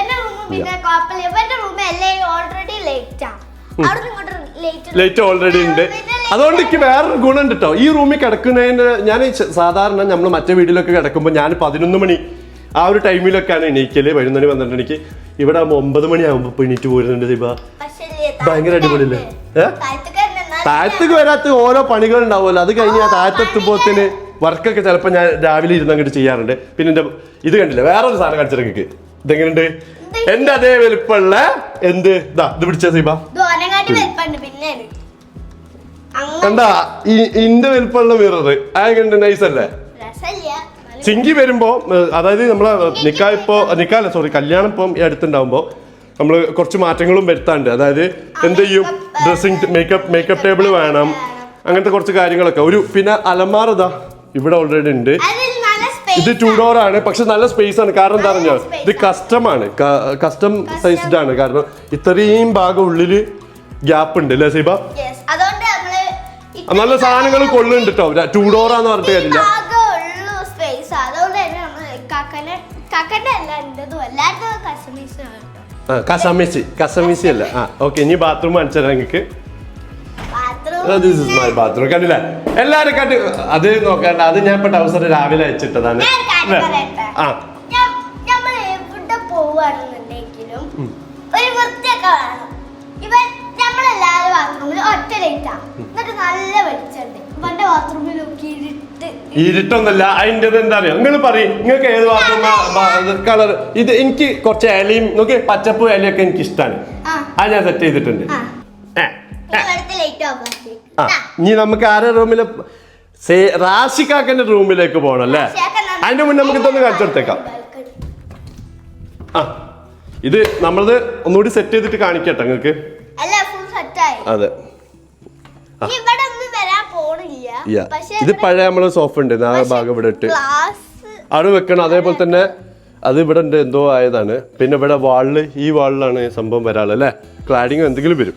ലൈറ്റ് ഓൾറെഡി ഉണ്ട്. അതുകൊണ്ട് എനിക്ക് വേറൊരു ഗുണം ഉണ്ട് കേട്ടോ ഈ റൂമിൽ കിടക്കുന്നതിന്. ഞാൻ സാധാരണ നമ്മൾ മറ്റേ വീട്ടിലൊക്കെ കിടക്കുമ്പോൾ ഞാൻ 11 മണി ആ ഒരു ടൈമിലൊക്കെയാണ് എണീക്കല്. 11 മണി 12 മണിക്ക്. ഇവിടെ 9 മണിയാകുമ്പോ എണീറ്റ് പോരുന്നുണ്ട് സീബ. ഭയങ്കര അടിപൊളിയല്ലേ? താഴത്തേക്ക് വരാത്ത ഓരോ പണികൾ ഉണ്ടാവുമല്ലോ, അത് കഴിഞ്ഞാൽ താഴത്തെത്തുമ്പോത്തിന് വർക്കൊക്കെ ചിലപ്പോൾ ഞാൻ രാവിലെ ഇരുന്ന് അങ്ങോട്ട് ചെയ്യാറുണ്ട്. പിന്നെ എന്റെ ഇത് കണ്ടില്ല, വേറൊരു സാധനം കാണിച്ചിട്ട് ഇതെങ്ങനെയുണ്ട്? എന്റെ അതേ വലുപ്പമുള്ള ഇത് പിടിച്ച സീബ എന്താ ഇന്റെ വലുപ്പമുള്ള മിറർ. അതെങ്ങനെ നൈസ് അല്ലേ? ചിങ്കി വരുമ്പോ, അതായത് നമ്മളെ കല്യാണം ഇപ്പം അടുത്തുണ്ടാവുമ്പോ നമ്മൾ കുറച്ച് മാറ്റങ്ങളും വരുത്താണ്ട്. അതായത് എന്ത് ചെയ്യും, ഡ്രസ്സിങ് മേക്കപ്പ് ടേബിൾ വേണം, അങ്ങനത്തെ കുറച്ച് കാര്യങ്ങളൊക്കെ. പിന്നെ അലമാര ഇവിടെ ഓൾറെഡി ഉണ്ട്. ഇത് 2 ഡോർ ആണ്, പക്ഷെ നല്ല സ്പേസ് ആണ്. കാരണം എന്താ പറഞ്ഞാൽ ഇത് കസ്റ്റം സൈസ്ഡ് ആണ്. കാരണം ഇത്രയും ഭാഗം ഉള്ളില് ഗ്യാപ്പ് ഉണ്ട് അല്ലേ സീബ? നല്ല സാധനങ്ങൾ കൊള്ളുന്നുണ്ട് കേട്ടോ. 2 ഡോറാന്ന് പറഞ്ഞിട്ട് കാര്യമില്ല. കസമീസി അല്ല. ഓക്കെ, ഇനി ബാത്റൂം കാണിച്ചാൽ നിങ്ങൾക്ക്. ബാത്റൂം കണ്ടില്ല എല്ലാരും കണ്ട്. അത് നോക്കണ്ട, അത് ഞാൻ ഇപ്പൊ ടൗസർ രാവിലെ അയച്ചിട്ടതാണ്. ഇരുട്ടൊന്നല്ല അതിൻ്റെ. എന്താ അറിയോ, നിങ്ങൾ പറയും നിങ്ങൾക്ക് ഏത് ബാത്റൂം കളർ? ഇത് എനിക്ക് കുറച്ച് ഇലയും നോക്കി പച്ചപ്പ് ഇലയൊക്കെ എനിക്ക് ഇഷ്ടമാണ്. അത് ഞാൻ സെറ്റ് ചെയ്തിട്ടുണ്ട്. ഇനി നമുക്ക് ആരുടെ റൂമില്? റാഷിക്കാക്കന്റെ റൂമിലേക്ക് പോകണം അല്ലേ? അതിന്റെ മുന്നേ നമുക്ക് ഇതൊന്ന് കാണിച്ചു കൊടുത്തേക്കാം. ഇത് നമ്മളത് ഒന്നുകൂടി സെറ്റ് ചെയ്തിട്ട് കാണിക്കട്ടെ നിങ്ങൾക്ക്. അതെ, ഇത് പഴയ നമ്മള് സോഫ ഉണ്ട്, ആ ഭാഗം ഇവിടെ ഇട്ട് അവിടെ വെക്കണം. അതേപോലെ തന്നെ അത് ഇവിടെ ഉണ്ട്, എന്തോ ആയതാണ്. പിന്നെ ഇവിടെ ഈ വാളിലാണ് സംഭവം വരാള് അല്ലേ? ക്ലാഡിങ് എന്തെങ്കിലും വരും,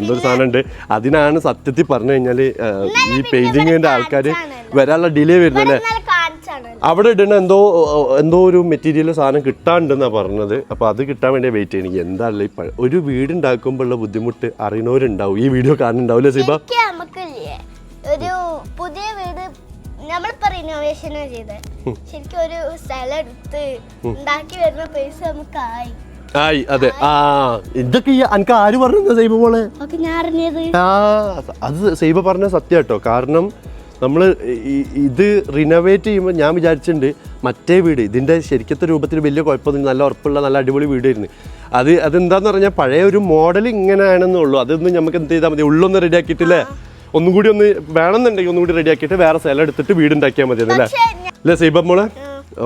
എന്തൊരു സാധനം ഉണ്ട്. അതിനാണ് സത്യത്തിൽ പറഞ്ഞു കഴിഞ്ഞാല് ഈ പെയിന്റിങ്ങിന്റെ ആൾക്കാര് വരാനുള്ള ഡിലേ വരുന്നല്ലേ. അവിടെ ഇടുന്ന എന്തോ ഒരു മെറ്റീരിയൽ സാധനം കിട്ടാണ്ടെന്നാ പറഞ്ഞത്. അപ്പൊ അത് കിട്ടാൻ വേണ്ടി വെയിറ്റ് ചെയ്യണം. എന്താ ഒരു വീട് ഉണ്ടാക്കുമ്പോൾ ഉള്ള ബുദ്ധിമുട്ട് അറിയുന്നവരുണ്ടാവും, ഈ വീഡിയോ കാണുന്നുണ്ടാവില്ലേ സീബ?
ഒരു പുതിയ വീട് നമ്മളിപ്പോ റിനോവേഷൻ ചെയ്ത് ശരിക്കും ഒരു സ്ഥലം എടുത്ത് ഉണ്ടാക്കി വരുന്ന പൈസ നമുക്കായി.
അതെ, ഇതൊക്കെ എനിക്ക് ആര് പറഞ്ഞു സൈബ മോളെ? അത് സൈബ പറഞ്ഞ സത്യം കേട്ടോ. കാരണം നമ്മൾ ഇത് റിനോവേറ്റ് ചെയ്യുമ്പോൾ ഞാൻ വിചാരിച്ചിട്ടുണ്ട് മറ്റേ വീട് ഇതിൻ്റെ ശരിക്കത്തെ രൂപത്തിൽ വലിയ കുഴപ്പമൊന്നും, നല്ല ഉറപ്പുള്ള നല്ല അടിപൊളി വീടായിരുന്നു. അതെന്താന്ന് പറഞ്ഞാൽ പഴയ ഒരു മോഡൽ ഇങ്ങനെയാണെന്നുള്ളൂ. അതൊന്നും നമുക്ക് എന്ത് ചെയ്താൽ മതി, ഉള്ളൊന്ന് റെഡി ആക്കിയിട്ടില്ലേ, ഒന്നും കൂടി ഒന്ന് വേണമെന്നുണ്ടെങ്കിൽ ഒന്നും കൂടി റെഡി ആക്കിയിട്ട് വേറെ സ്ഥലം എടുത്തിട്ട് വീടുണ്ടാക്കിയാൽ മതി. അതല്ലേ അല്ലേ സൈബ മോളെ?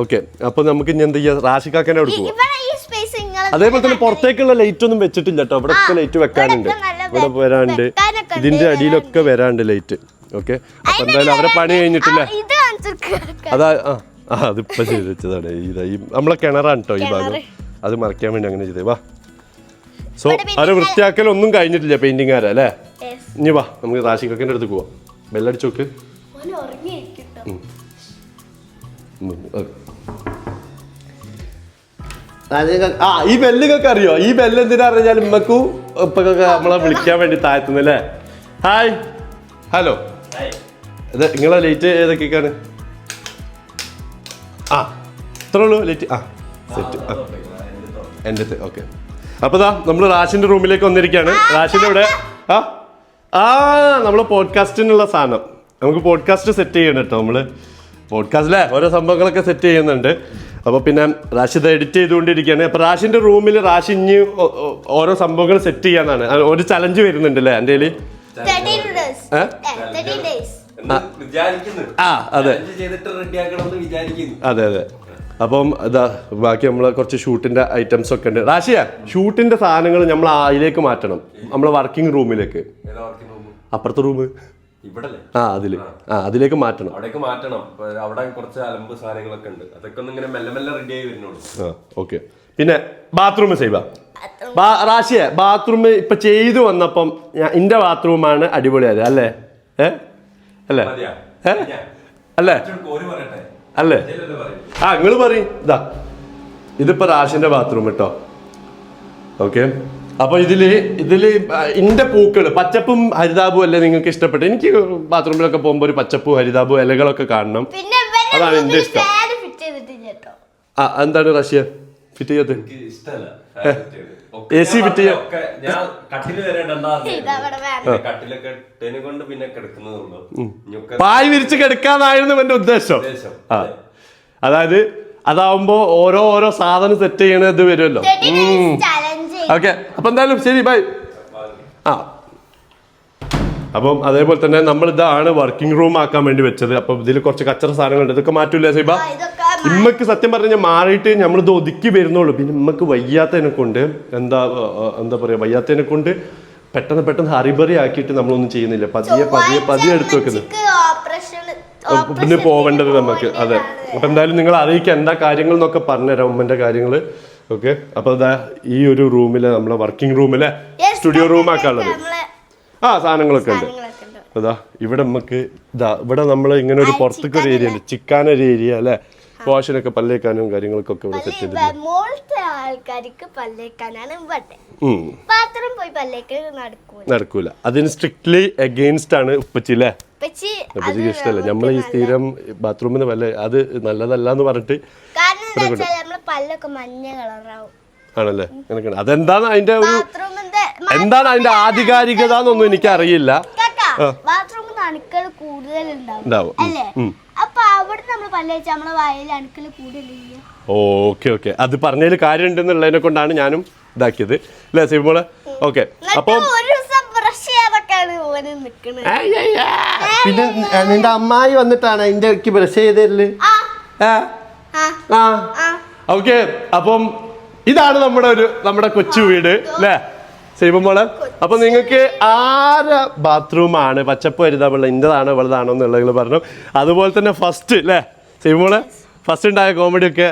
ഓക്കെ അപ്പൊ നമുക്ക് ഇനി എന്ത് ചെയ്യാം റാഷിക്കാക്കനെ എടുക്കുക
ഇവിടെ ഈ സ്പേസ്
അതേപോലെ തന്നെ പുറത്തേക്കുള്ള ലൈറ്റ് ഒന്നും വെച്ചിട്ടില്ല കേട്ടോ ഇവിടെ ഒക്കെ ലൈറ്റ് വെക്കാനുണ്ട് ഇവിടെ വരാണ്ട് ഇതിന്റെ അടിയിലൊക്കെ വരാണ്ട് ലൈറ്റ് ഓക്കെ അപ്പൊ എന്തായാലും അവരെ പണി കഴിഞ്ഞിട്ടില്ലേ
ഇത്
അതാ അതിപ്പോ ചെയ്ത് വെച്ചതാണ് ഈ നമ്മളെ കിണറാണ് കേട്ടോ ഈ ഭാഗം അത് മറയ്ക്കാൻ വേണ്ടി അങ്ങനെ ചെയ്തേ വാ സോ അവരെ വൃത്തിയാക്കലൊന്നും കഴിഞ്ഞിട്ടില്ല പെയിന്റിങ്ങാരെ അല്ലേ ഇനി വാ നമുക്ക് റാഷിക്കാക്കൻ്റെ അടുത്ത് പോവാം ബെല്ലടിച്ച് നോക്ക് ഈ ബെല്ലൊക്കെ അറിയോ ഈ ബെല്ല് എന്തിനാ അറിഞ്ഞാൽ ഉമ്മക്കും ഉപ്പൊക്കെ നമ്മളെ വിളിക്കാൻ വേണ്ടി താഴ്ത്തുന്നല്ലേ ഹായ് ഹലോ ഇത് നിങ്ങളെ ലൈറ്റ് ഏതൊക്കെയാണ് ഇത്രേ ഉള്ളൂ ലൈറ്റ് സെറ്റ് എൻ്റെ ഓക്കെ അപ്പൊ നമ്മൾ റാഷിന്റെ റൂമിലേക്ക് വന്നിരിക്കുകയാണ് റാഷിന്റെ ഇവിടെ നമ്മള് പോഡ്കാസ്റ്റിനുള്ള സാധനം നമുക്ക് പോഡ്കാസ്റ്റ് സെറ്റ് ചെയ്യണം കേട്ടോ നമ്മള് പോഡ്കാസ്റ്റിലെ ഓരോ സംഭവങ്ങളൊക്കെ സെറ്റ് ചെയ്യുന്നുണ്ട് അപ്പോൾ പിന്നെ റാഷി ഇത് എഡിറ്റ് ചെയ്തുകൊണ്ടിരിക്കുകയാണ് അപ്പോൾ റാഷിന്റെ റൂമിൽ റാഷി ഇനി ഓരോ സംഭവങ്ങൾ സെറ്റ് ചെയ്യാന്നാണ് ഒരു ചലഞ്ച് വരുന്നുണ്ട് അല്ലേ എൻ്റെ കയ്യിൽ അതെ അതെ അതെ അപ്പം ഇതാ ബാക്കി നമ്മൾ കുറച്ച് ഷൂട്ടിന്റെ ഐറ്റംസ് ഒക്കെ ഉണ്ട് റാഷിയ ഷൂട്ടിന്റെ സാധനങ്ങൾ നമ്മൾ അതിലേക്ക് മാറ്റണം നമ്മളെ വർക്കിംഗ് റൂമിലേക്ക് അപ്പുറത്തെ റൂം അതിലേക്ക് മാറ്റണം
അവിടെ കുറച്ച് അലമ്പ് സാധനങ്ങളൊക്കെ ഉണ്ട് അതൊക്കെ ഒന്ന് ഇങ്ങനെ മെല്ലെ മെല്ലെ റെഡി ആയി വരുന്നുള്ളൂ
ഓക്കെ പിന്നെ ബാത്റൂം സൈബ റാഷിയ ബാത്റൂം ഇപ്പൊ ചെയ്തു വന്നപ്പം എന്റെ ബാത്റൂമാണ് അടിപൊളിയായത് അല്ലേ അല്ലേ അല്ലേ അല്ലേ നിങ്ങൾ പറയും ഇതിപ്പോ റാഷിന്റെ ബാത്റൂം കേട്ടോ ഓക്കെ അപ്പൊ ഇതില് ഇന്റെ പൂക്കള് പച്ചപ്പും ഹരിതാപും അല്ലേ നിങ്ങൾക്ക് ഇഷ്ടപ്പെട്ടു എനിക്ക് ബാത്റൂമിലൊക്കെ പോകുമ്പോ ഒരു പച്ചപ്പും ഹരിതാപും ഇലകളൊക്കെ കാണണം അതാണ് എന്റെ ഇഷ്ടം എന്താണ് റഷ്യ ഫിറ്റ് ചെയ്ത് AC ഫിറ്റ് ചെയ്യാം പായ് വിരിച്ച് കിടക്കാന്നായിരുന്നു എന്റെ ഉദ്ദേശം അതായത് അതാവുമ്പോ ഓരോ സാധനം സെറ്റ് ചെയ്യണത് വരുമല്ലോ ഓക്കെ അപ്പൊ എന്തായാലും ശരി ബൈ അപ്പം അതേപോലെ തന്നെ നമ്മൾ ഇതാണ് വർക്കിംഗ് റൂം ആക്കാൻ വേണ്ടി വെച്ചത് അപ്പൊ ഇതിൽ കുറച്ച് കച്ചറ സാധനങ്ങളുണ്ട് ഇതൊക്കെ മാറ്റൂല സൈബ ഇമ്മക്ക് സത്യം പറഞ്ഞാൽ മാറിയിട്ട് നമ്മളിത് ഒതുക്കി വരുന്നുള്ളൂ പിന്നെ ഇമ്മക്ക് വയ്യാത്തതിനെ കൊണ്ട് എന്താ പറയാ വയ്യാത്തതിനെ കൊണ്ട് പെട്ടെന്ന് ഹറിബറി ആക്കിയിട്ട് നമ്മളൊന്നും ചെയ്യുന്നില്ല പതിയെ എടുത്തു വെക്കുന്നത് പിന്നെ പോവേണ്ടത് നമുക്ക് അതെ അപ്പൊ എന്തായാലും നിങ്ങൾ അറിയിക്കുക എന്താ കാര്യങ്ങൾ എന്നൊക്കെ പറഞ്ഞുതരാം ഉമ്മന്റെ കാര്യങ്ങള് ഓക്കെ അപ്പൊ ഈ ഒരു റൂമിലെ നമ്മളെ വർക്കിംഗ് റൂമിലെ സ്റ്റുഡിയോ റൂം ആക്കാനുള്ളത് സാധനങ്ങളൊക്കെ ഉണ്ട് അതാ ഇവിടെ നമുക്ക് ഇവിടെ നമ്മൾ ഇങ്ങനെ ഒരു പുറത്തേക്ക് ഒരു ഏരിയ ഉണ്ട് ചിക്കാൻ ഒരു ഏരിയ അല്ലെ വാഷിനൊക്കെ പല്ലേക്കാനും കാര്യങ്ങൾക്കൊക്കെ ഇവിടെ സെറ്റ് നടക്കൂല അതിന് സ്ട്രിക്ട്ലി അഗെയിൻസ്റ്റ് ആണ് ഉപ്പച്ചി അല്ലേ ഉപ്പച്ചിക്ക് ഇഷ്ടമല്ല നമ്മൾ ഈ സ്ഥിരം ബാത്റൂമിന് പല്ല് അത് നല്ലതല്ല എന്ന് പറഞ്ഞിട്ട് ആണല്ലേ അതെന്താണ് അതിന്റെ ഒരു എന്താണ് അതിന്റെ ആധികാരികത എന്നൊന്നും എനിക്ക് അറിയില്ല ഓക്കെ അത് പറഞ്ഞതിൽ കാര്യം ഉണ്ടെന്നുള്ളതിനെ കൊണ്ടാണ് ഞാനും ഇതാക്കിയത് അല്ലേ സിബോളെ ഓക്കെ അപ്പൊ പിന്നെ നിന്റെ അമ്മായി വന്നിട്ടാണ് എന്റെ ബ്രഷ് ചെയ്തല്ലേ ഓക്കെ അപ്പം ഇതാണ് നമ്മുടെ കൊച്ചു വീട് അല്ലേ സൈബമോളെ അപ്പൊ നിങ്ങൾക്ക് ആരെ ബാത്റൂമാണ് പച്ചപ്പ് ഹരിതാപുള്ള ഇന്റേതാണോ ഇവളതാണോ എന്നുള്ളത് പറഞ്ഞു അതുപോലെ തന്നെ ഫസ്റ്റ് അല്ലേ സൈബമോളെ ഫസ്റ്റ് ഉണ്ടായ കോമഡി ഒക്കെ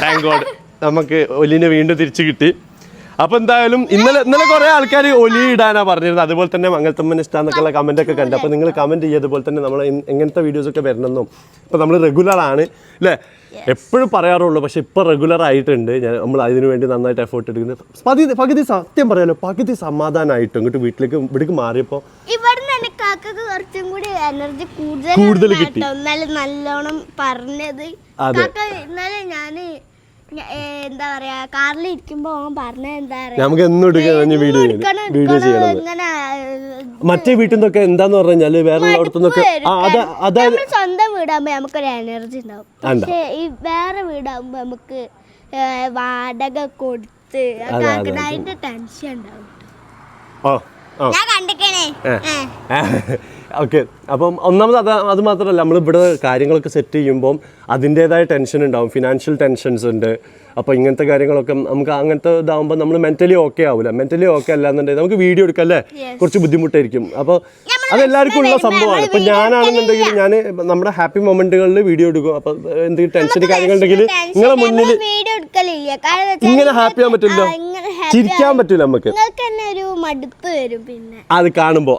താങ്ക് ഗോഡ് നമുക്ക് ഒലിനെ വീണ്ടും തിരിച്ചു കിട്ടി അപ്പൊ എന്തായാലും ഇന്നലെ കുറെ ആൾക്കാർ ഒലി ഇടാനാ പറഞ്ഞിരുന്നത് അതുപോലെ തന്നെ മംഗലത്തമ്മൻ ഇഷ്ടാന്നൊക്കെയുള്ള കമന്റ് ഒക്കെ കണ്ടു അപ്പൊ നിങ്ങൾ കമന്റ് ചെയ്യുക അതുപോലെ തന്നെ നമ്മൾ എങ്ങനത്തെ വീഡിയോസ് ഒക്കെ വരണമെന്നും ഇപ്പൊ നമ്മൾ റെഗുലർ ആണ് അല്ലേ എപ്പോഴും പറയാറുള്ളൂ പക്ഷെ ഇപ്പൊ റെഗുലർ ആയിട്ടുണ്ട് നമ്മൾ അതിനു വേണ്ടി നന്നായിട്ട് എഫേർട്ട് എടുക്കുന്നത് പകുതി സത്യം പറയാലോ പകുതി സമാധാനമായിട്ട് ഇങ്ങോട്ട് ഇവിടേക്ക് മാറിയപ്പോ കൂടുതൽ കിട്ടി
നല്ലോണം പറഞ്ഞത് ഞാന് എന്താ പറയാ കാറിൽ ഇരിക്കുമ്പോ പറഞ്ഞ എന്താ പറയാ
നമുക്ക് എന്നും വീഡിയോ ചെയ്യണം മറ്റേ വീട്ടിൽ നിന്നൊക്കെ എന്താന്ന് പറഞ്ഞാല് വേറെ അവിടുത്തെ
സ്വന്തം വീടാകുമ്പോ നമുക്കൊരു എനർജി ഉണ്ടാവും പക്ഷെ ഈ വേറെ വീടാകുമ്പോ നമുക്ക് വാടക കൊടുത്ത് അതിന്റെ ടെൻഷൻ ഉണ്ടാവും ഞാൻ കണ്ടിക്കണേ
ഓക്കെ. അപ്പം ഒന്നാമത് അത് മാത്രമല്ല, നമ്മളിവിടെ കാര്യങ്ങളൊക്കെ സെറ്റ് ചെയ്യുമ്പം അതിൻ്റേതായ ടെൻഷൻ ഉണ്ടാവും, ഫിനാൻഷ്യൽ ടെൻഷൻസ് ഉണ്ട്. അപ്പോൾ ഇങ്ങനത്തെ കാര്യങ്ങളൊക്കെ നമുക്ക് അങ്ങനത്തെ ഇതാകുമ്പോൾ നമ്മൾ മെൻ്റലി ഓക്കെ ആവില്ല. മെൻ്റലി ഓക്കെ അല്ലാന്നുണ്ടെങ്കിൽ നമുക്ക് വീഡിയോ എടുക്കല്ലേ കുറച്ച് ബുദ്ധിമുട്ടായിരിക്കും. അപ്പോൾ അതെല്ലാവർക്കും ഉള്ള സംഭവമാണ്. ഇപ്പം ഞാനാണെന്നുണ്ടെങ്കിൽ ഞാൻ നമ്മുടെ ഹാപ്പി മൊമെൻറ്റുകളിൽ വീഡിയോ എടുക്കും. അപ്പോൾ എന്തെങ്കിലും ടെൻഷൻ കാര്യങ്ങളുണ്ടെങ്കിൽ നിങ്ങളെ മുന്നിൽ ഇങ്ങനെ ഹാപ്പി ആകാൻ പറ്റില്ല, ചിരിക്കാൻ പറ്റില്ല നമുക്ക്,
മടുപ്പ് വരും പിന്നെ
അത് കാണുമ്പോൾ.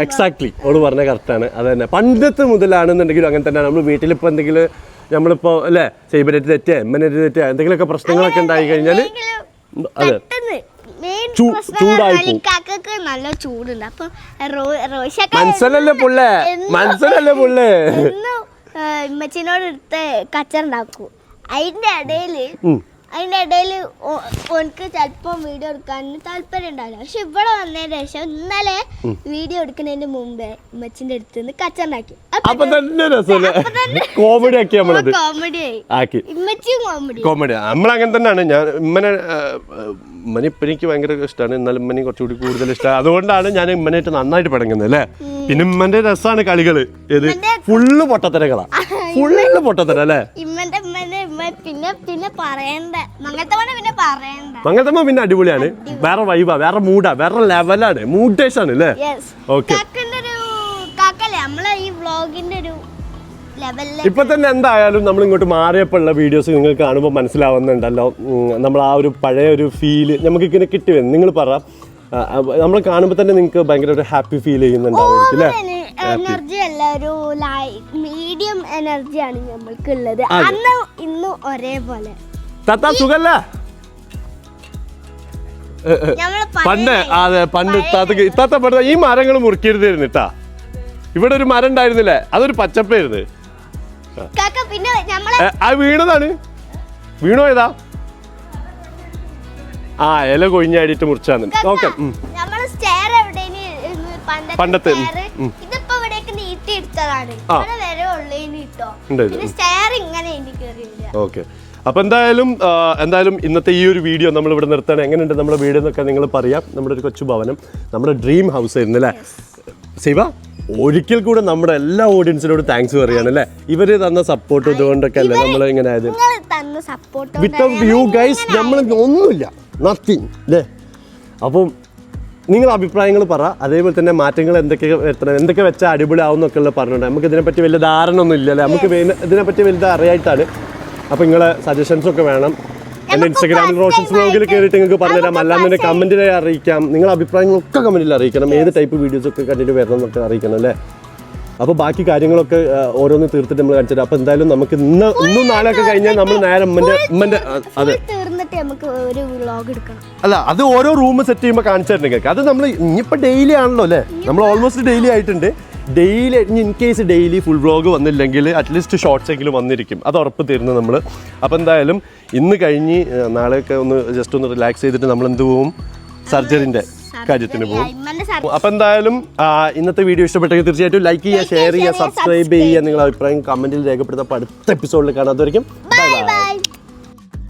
എക്സാക്ട്ലി ഓട് പറഞ്ഞ കറക്റ്റാണ്. അത് തന്നെ പണ്ടത്തെ മുതലാണെന്നുണ്ടെങ്കിലും അങ്ങനെ തന്നെയാണ്. നമ്മൾ വീട്ടിലിപ്പോൾ എന്തെങ്കിലും നമ്മളിപ്പോൾ അല്ലേ സൈബറേറ്റ് തെറ്റുക എമ്മനേറ്റ് തെറ്റുക എന്തെങ്കിലുമൊക്കെ പ്രശ്നങ്ങളൊക്കെ ഉണ്ടായി കഴിഞ്ഞാൽ അതെ ചൂടായി
നല്ല ചൂടുണ്ട്. അപ്പൊ
മനസ്സിലല്ലേ പുള്ളേ, മനസ്സിലല്ലേ പുള്ളേ
ഉമ്മച്ചിനോട് എടുത്ത് കച്ചറുണ്ടാക്കൂ. അതിന്റെ ഇടയില് ഓനക്ക് ചിലപ്പം വീഡിയോ എടുക്കാൻ താല്പര്യം ഉണ്ടാവില്ല. പക്ഷെ ഇവിടെ വന്നതിന് ശേഷം ഇന്നലെ വീഡിയോ എടുക്കുന്നതിന് മുമ്പേ ഉമ്മച്ചിന്റെ അടുത്ത് നിന്ന് കച്ചറുണ്ടാക്കി.
അപ്പൊ തന്നെ രസമല്ലേ, കോമഡി ആക്കി നമ്മളത് ആക്കി.
ഉമ്മച്ചിയും
കോമഡി നമ്മളങ്ങനെ തന്നെയാണ്. ഞാൻ ഉമ്മനെ ഇപ്പം എനിക്ക് ഭയങ്കര ഇഷ്ടമാണ്, എന്നാലും ഉമ്മനെ കുറച്ചുകൂടി കൂടുതൽ ഇഷ്ടമാണ്. അതുകൊണ്ടാണ് ഞാൻ ഉമ്മനായിട്ട് നന്നായിട്ട് പടങ്ങുന്നത് അല്ലേ. പിന്നെ ഉമ്മന്റെ രസമാണ് കളികള്. ഏത് ഫുള്ള് പൊട്ടത്തരകളാ, ഫുള്ള് പൊട്ടത്തര അല്ലേ.
പിന്നെ പറയണ്ട
മംഗലത്തമ്മ പിന്നെ അടിപൊളിയാണ്, വേറെ വൈബാ, വേറെ മൂഡാ, വേറെ ലെവലാണ്, മൂഡേഷാണ് അല്ലേ. ഓക്കെ. ഇപ്പൊ തന്നെ എന്തായാലും നമ്മൾ ഇങ്ങോട്ട് മാറിയപ്പോൾ ഉള്ള വീഡിയോസ് നിങ്ങൾക്ക് കാണുമ്പോൾ മനസ്സിലാവുന്നുണ്ടല്ലോ. നമ്മൾ ആ ഒരു പഴയ ഒരു ഫീല് നമുക്ക് ഇങ്ങനെ കിട്ടി വരും. നിങ്ങൾ പറ, നമ്മൾ കാണുമ്പോൾ തന്നെ നിങ്ങൾക്ക് ഭയങ്കര ഒരു ഹാപ്പി ഫീൽ ചെയ്യുന്നുണ്ടാവും അല്ലേ.
എനർജി അല്ല, ഒരു മീഡിയം എനർജിയാണ് നമ്മൾക്കുള്ളത്. അന്ന് ഇന്നും ഒരേപോലെ.
താത്ത സുഖല്ല പണ്ട്? അതെ പണ്ട് ഇത്താത്ത പറഞ്ഞ ഈ മരങ്ങൾ മുറിക്കരുതായിരുന്നു കേട്ടാ. ഇവിടെ ഒരു മരം ഉണ്ടായിരുന്നില്ലേ, അതൊരു പച്ചപ്പായിരുന്നു. ആ വീണതാണ്, വീണോ ഏതാ? ആ ഇല കൊഴിഞ്ഞാടിയിട്ട് മുറിച്ചാന്ന്. ഓക്കെ. പണ്ടത്തെ ഓക്കെ. അപ്പൊ എന്തായാലും ഇന്നത്തെ ഈ ഒരു വീഡിയോ നമ്മൾ ഇവിടെ നിർത്തണം. എങ്ങനെയുണ്ട് നമ്മുടെ വീട് എന്നൊക്കെ നിങ്ങൾ പറയാം. നമ്മുടെ ഒരു കൊച്ചു ഭവനം, നമ്മുടെ ഡ്രീം ഹൗസ് ആയിരുന്നു അല്ലേ ശിവ. ഒരിക്കൽ കൂടെ നമ്മുടെ എല്ലാ ഓഡിയൻസിനോട് താങ്ക്സ് പറയാണ് അല്ലേ. ഇവര് തന്ന സപ്പോർട്ട് ഇതുകൊണ്ടൊക്കെ അല്ലേ നമ്മൾ ഇങ്ങനെ ആയത്. വിത്തൗട്ട് യു ഗൈസ് നമ്മൾ ഒന്നുമില്ല, നത്തിങ് അല്ലേ. അപ്പം നിങ്ങൾ അഭിപ്രായങ്ങൾ പറ. അതേപോലെ തന്നെ മാറ്റങ്ങൾ എന്തൊക്കെ വരുത്തണം, എന്തൊക്കെ വെച്ചാൽ അടിപൊളി ആവുന്നൊക്കെ ഉള്ള പറഞ്ഞിട്ടുണ്ട്. നമുക്ക് ഇതിനെപ്പറ്റി വലിയ ധാരണ ഒന്നും ഇല്ല അല്ലേ, നമുക്ക് ഇതിനെപ്പറ്റി വലുത് അറിയായിട്ടാണ്. അപ്പോൾ നിങ്ങളെ സജഷൻസൊക്കെ വേണം. എൻ്റെ ഇൻസ്റ്റാഗ്രാമിൽ റോഷൻസ് വ്ലോഗിൽ കയറിയിട്ട് നിങ്ങൾക്ക് പറഞ്ഞുതരാം. അല്ലാതെ കമൻറ്റിൽ അറിയിക്കാം. നിങ്ങളുടെ അഭിപ്രായങ്ങളൊക്കെ കമൻറ്റിൽ അറിയിക്കണം. ഏത് ടൈപ്പ് വീഡിയോസൊക്കെ കണ്ടിട്ട് വരണം എന്നൊക്കെ അറിയിക്കണം അല്ലേ. അപ്പോൾ ബാക്കി കാര്യങ്ങളൊക്കെ ഓരോന്ന് തീർത്തിട്ട് നമ്മൾ കാണിച്ചിട്ട്. അപ്പോൾ എന്തായാലും നമുക്ക് ഇന്നും നാളെയൊക്കെ കഴിഞ്ഞാൽ നമ്മൾ നേരെ ഉമ്മൻ്റെ അതെ അല്ല അത് ഓരോ റൂം സെറ്റ് ചെയ്യുമ്പോൾ കാണിച്ചു തരണം കേൾക്കാം. അത് നമ്മൾ ഇനിയിപ്പോൾ ഡെയിലി ആണല്ലോ അല്ലേ, നമ്മൾ ഓൾമോസ്റ്റ് ഡെയിലി ആയിട്ടുണ്ട്. Daily in case daily full vlog വന്നില്ലെങ്കിൽ അറ്റ്ലീസ്റ്റ് ഷോർട്സ് എങ്കിലും വന്നിരിക്കും, അത് ഉറപ്പ് തരുന്നത് നമ്മൾ. അപ്പോൾ എന്തായാലും ഇന്ന് കഴിഞ്ഞ് നാളെയൊക്കെ ഒന്ന് ജസ്റ്റ് ഒന്ന് റിലാക്സ് ചെയ്തിട്ട് നമ്മൾ എന്ത് പോവും, സർജറിൻ്റെ കാര്യത്തിന് പോകും. അപ്പോൾ എന്തായാലും ഇന്നത്തെ വീഡിയോ ഇഷ്ടപ്പെട്ടെങ്കിൽ തീർച്ചയായിട്ടും ലൈക്ക് ചെയ്യുക, ഷെയർ ചെയ്യുക, സബ്സ്ക്രൈബ് ചെയ്യുക. നിങ്ങളുടെ അഭിപ്രായം കമൻറ്റിൽ രേഖപ്പെടുത്താം. അടുത്ത എപ്പിസോഡിൽ കാണാം. അതുവരെയും